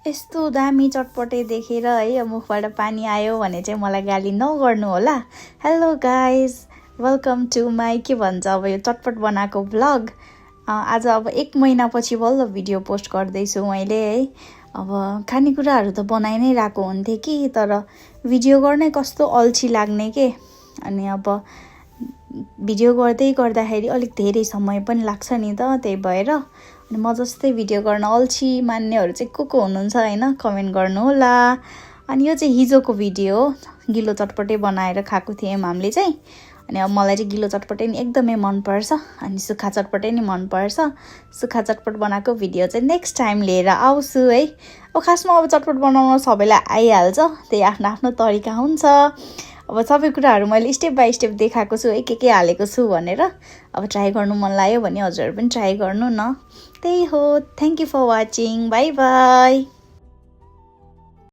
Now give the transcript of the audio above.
यस्तो दामी चटपटे देखेर है मुखबाट पानी आयो भने चाहिँ मलाई गाली नगर्नु होला। Hello guys, welcome to my के भन्छ अब यो चटपट बनाएको भ्लग। आज अब 1 महिनापछि बल्ल भिडियो पोस्ट गर्दैछु मैले है। अब खानेकुराहरू त बनाइ नै रहेको हुन्थ्यो कि तर भिडियो गर्नै कस्तो अल्छी लाग्ने के। अनि अब भिडियो गर्दाखेरि अलिक धेरै समय पनि लाग्छ नि त, त्यही भएर अनि म जस्तै भिडियो गर्न अल्छी मान्नेहरू चाहिँ को हुनुहुन्छ हैन, कमेन्ट गर्नु होला। अनि यो चाहिँ हिजोको भिडियो हो, गिलो चटपटे बनाएर खाएको थियौँ हामीले चाहिँ। अनि अब मलाई चाहिँ गिलो चटपटे नि एकदमै मनपर्छ अनि सुक्खा चटपटे नि मनपर्छ। सुक्खा चटपट बनाएको भिडियो चाहिँ नेक्स्ट टाइम लिएर आउँछु है। अब खासमा अब चटपट बनाउन सबैलाई आइहाल्छ, त्यही आफ्नो आफ्नो तरिका हुन्छ। अब सबै कुराहरू मैले स्टेप बाई स्टेप देखाएको छु है, के हालेको छु भनेर। अब ट्राई गर्नु मन लाग्यो भने हजुरहरू पनि ट्राई गर्नु न। त्यही हो, thank you for watching, bye by.